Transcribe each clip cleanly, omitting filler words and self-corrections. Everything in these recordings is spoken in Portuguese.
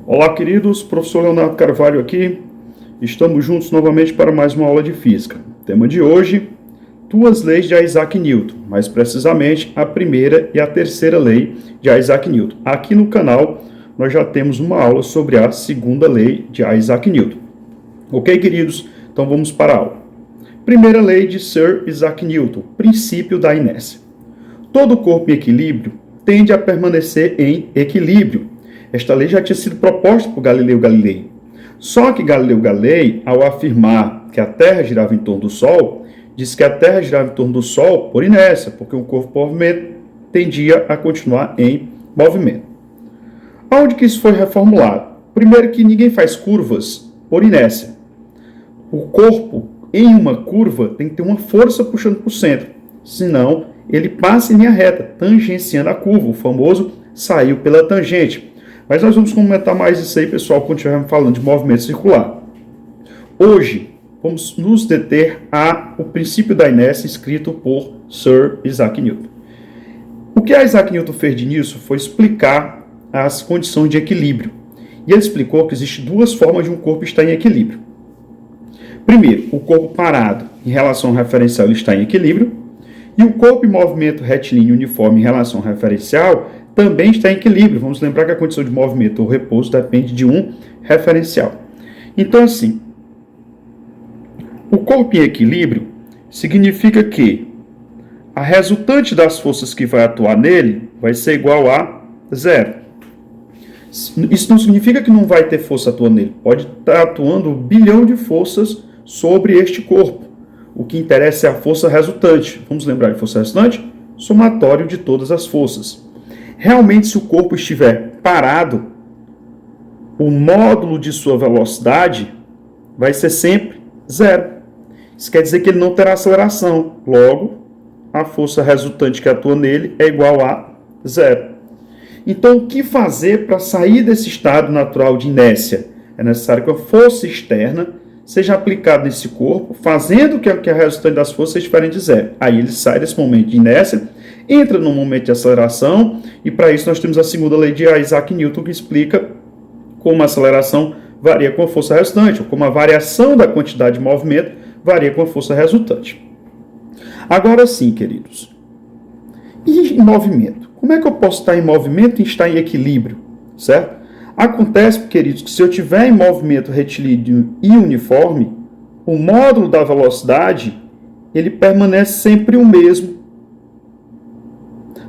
Olá, queridos, professor Leonardo Carvalho aqui. Estamos juntos novamente para mais uma aula de física. Tema de hoje, duas leis de Isaac Newton, mais precisamente a primeira e a terceira lei de Isaac Newton. Aqui no canal nós já temos uma aula sobre a segunda lei de Isaac Newton. Ok, queridos? Então vamos para a aula. Primeira lei de Sir Isaac Newton, princípio da inércia. Todo corpo em equilíbrio tende a permanecer em equilíbrio. Esta lei já tinha sido proposta por Galileu Galilei. Só que Galileu Galilei, ao afirmar que a Terra girava em torno do Sol, disse que a Terra girava em torno do Sol por inércia, porque um corpo em movimento tendia a continuar em movimento. Aonde que isso foi reformulado? Primeiro que ninguém faz curvas por inércia. O corpo, em uma curva, tem que ter uma força puxando para o centro, senão ele passa em linha reta, tangenciando a curva, o famoso saiu pela tangente. Mas nós vamos comentar mais isso aí, pessoal, quando estivermos falando de movimento circular. Hoje, vamos nos deter ao princípio da inércia escrito por Sir Isaac Newton. O que Isaac Newton fez de nisso foi explicar as condições de equilíbrio. E ele explicou que existem duas formas de um corpo estar em equilíbrio. Primeiro, o corpo parado em relação ao referencial ele está em equilíbrio. E o corpo em movimento retilíneo uniforme em relação ao referencial também está em equilíbrio. Vamos lembrar que a condição de movimento ou repouso depende de um referencial. Então, assim, o corpo em equilíbrio significa que a resultante das forças que vai atuar nele vai ser igual a zero. Isso não significa que não vai ter força atuando nele. Pode estar atuando 1 bilhão de forças sobre este corpo. O que interessa é a força resultante. Vamos lembrar de força resultante? Somatório de todas as forças. Realmente, se o corpo estiver parado, o módulo de sua velocidade vai ser sempre zero. Isso quer dizer que ele não terá aceleração. Logo, a força resultante que atua nele é igual a zero. Então, o que fazer para sair desse estado natural de inércia? É necessário que a força externa seja aplicada nesse corpo, fazendo que a resultante das forças seja diferente de zero. Aí ele sai desse momento de inércia, entra no momento de aceleração, e para isso nós temos a segunda lei de Isaac Newton, que explica como a aceleração varia com a força resultante, ou como a variação da quantidade de movimento varia com a força resultante. Agora sim, queridos, e em movimento? Como é que eu posso estar em movimento e estar em equilíbrio, certo? Acontece, queridos, que se eu tiver em movimento retilíneo e uniforme, o módulo da velocidade, ele permanece sempre o mesmo.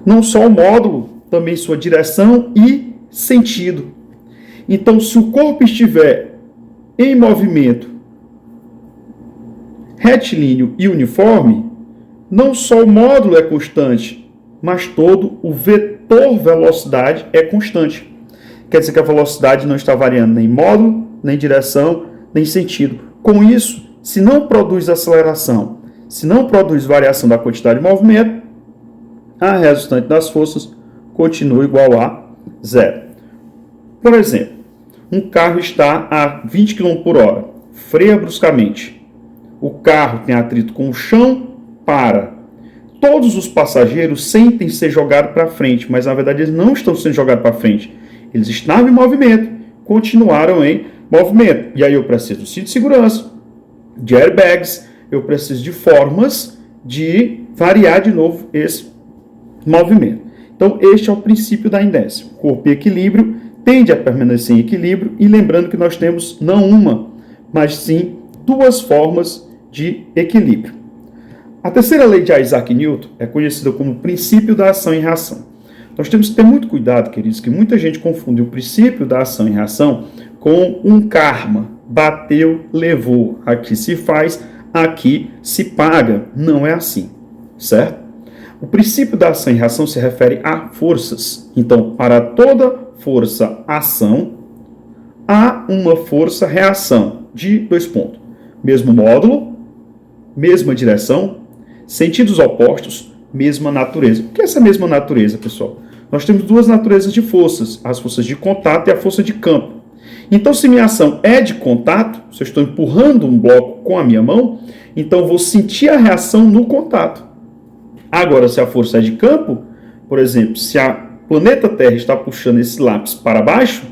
Não só o módulo, também sua direção e sentido. Então, se o corpo estiver em movimento retilíneo e uniforme, não só o módulo é constante, mas todo o vetor velocidade é constante. Quer dizer que a velocidade não está variando nem módulo, nem direção, nem sentido. Com isso, se não produz aceleração, se não produz variação da quantidade de movimento, a resultante das forças continua igual a zero. Por exemplo, um carro está a 20 km por hora, freia bruscamente. O carro tem atrito com o chão, para. Todos os passageiros sentem ser jogados para frente, mas na verdade eles não estão sendo jogados para frente. Eles estavam em movimento, continuaram em movimento. E aí eu preciso de cinto de segurança, de airbags, eu preciso de formas de variar de novo esse movimento. Então, este é o princípio da inércia. O corpo em equilíbrio tende a permanecer em equilíbrio, e lembrando que nós temos não uma, mas sim duas formas de equilíbrio. A terceira lei de Isaac Newton é conhecida como o princípio da ação e reação. Nós temos que ter muito cuidado, queridos, que muita gente confunde o princípio da ação e reação com um karma. Bateu, levou. Aqui se faz, aqui se paga. Não é assim, certo? O princípio da ação e reação se refere a forças. Então, para toda força ação, há uma força reação de 2 pontos. Mesmo módulo, mesma direção, sentidos opostos, mesma natureza. O que é essa mesma natureza, pessoal? Nós temos duas naturezas de forças, as forças de contato e a força de campo. Então, se minha ação é de contato, se eu estou empurrando um bloco com a minha mão, então eu vou sentir a reação no contato. Agora, se a força é de campo, por exemplo, se a planeta Terra está puxando esse lápis para baixo,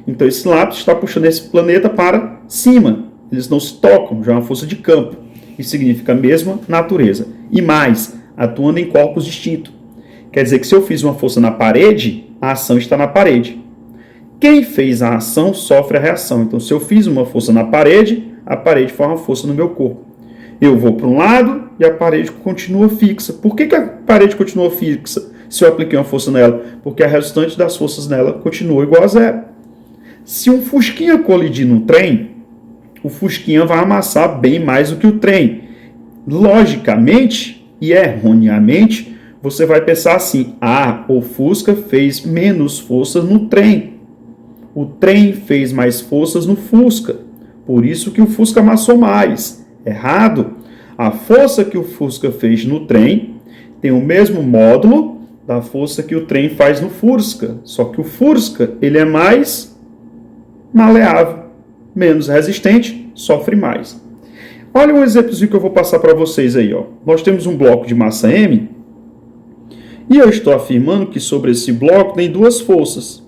Então esse lápis está puxando esse planeta para cima. Eles não se tocam, já é uma força de campo. Isso significa a mesma natureza. E mais, atuando em corpos distintos. Quer dizer que se eu fiz uma força na parede, a ação está na parede. Quem fez a ação sofre a reação. Então se eu fiz uma força na parede, a parede faz uma força no meu corpo. Eu vou para um lado e a parede continua fixa. Por que a parede continua fixa se eu apliquei uma força nela? Porque a resultante das forças nela continua igual a zero. Se um fusquinha colidir no trem, o fusquinha vai amassar bem mais do que o trem. Logicamente e erroneamente, você vai pensar assim: o fusca fez menos forças no trem. O trem fez mais forças no fusca. Por isso que o fusca amassou mais. Errado. A força que o fusca fez no trem tem o mesmo módulo da força que o trem faz no fusca. Só que o fusca ele é mais maleável, menos resistente, sofre mais. Olha um exemplozinho que eu vou passar para vocês aí. Nós temos um bloco de massa M e eu estou afirmando que sobre esse bloco tem duas forças.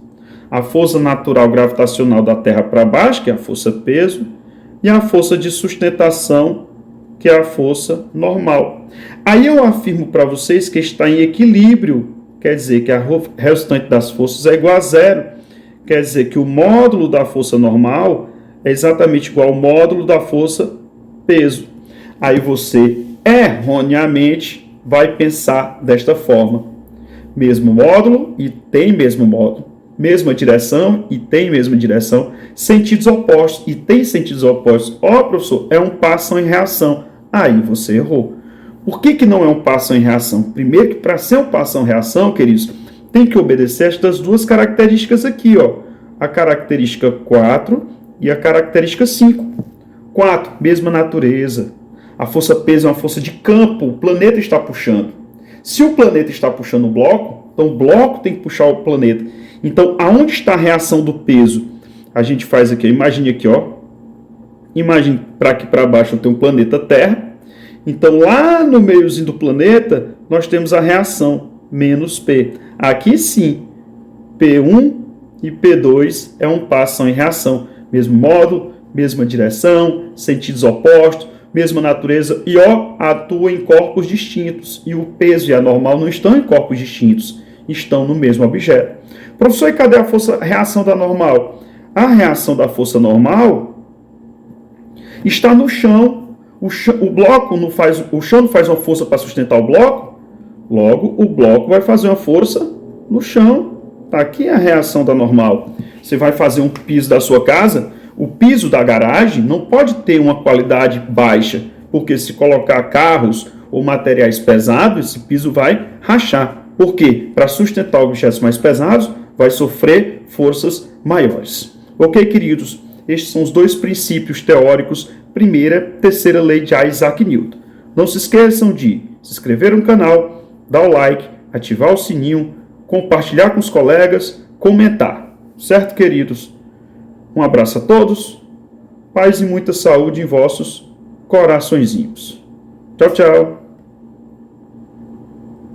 A força natural gravitacional da Terra para baixo, que é a força peso, e a força de sustentação, que é a força normal. Aí eu afirmo para vocês que está em equilíbrio, quer dizer que a resultante das forças é igual a zero. Quer dizer que o módulo da força normal é exatamente igual ao módulo da força peso. Aí você, erroneamente, vai pensar desta forma. Mesmo módulo e tem mesmo módulo. Mesma direção e tem mesma direção. Sentidos opostos e tem sentidos opostos. Professor, é um par ação e reação. Aí você errou. Por que não é um par ação e reação? Primeiro que para ser um par ação e reação, queridos, tem que obedecer estas duas características aqui, a característica 4 e a característica 5. 4, mesma natureza. A força peso é uma força de campo, o planeta está puxando. Se o planeta está puxando o bloco, então o bloco tem que puxar o planeta. Então, aonde está a reação do peso? A gente faz aqui, imagine aqui, Imagine para aqui para baixo tem um planeta Terra. Então, lá no meiozinho do planeta, nós temos a reação, menos P. Aqui sim, P1 e P2 é um par ação e reação. Mesmo módulo, mesma direção, sentidos opostos, mesma natureza. E atua em corpos distintos. E o peso e a normal não estão em corpos distintos, estão no mesmo objeto. Professor, e cadê a reação da normal? A reação da força normal está no chão. O chão não faz uma força para sustentar o bloco, logo o bloco vai fazer uma força no chão. Está aqui a reação da normal. Você vai fazer um piso da sua casa, o piso da garagem não pode ter uma qualidade baixa, porque se colocar carros ou materiais pesados, esse piso vai rachar. Por quê? Para sustentar objetos mais pesados, vai sofrer forças maiores. Ok, queridos? Estes são os dois princípios teóricos, primeira e terceira lei de Isaac Newton. Não se esqueçam de se inscrever no canal, dar o like, ativar o sininho, compartilhar com os colegas, comentar. Certo, queridos? Um abraço a todos, paz e muita saúde em vossos coraçõezinhos. Tchau, tchau.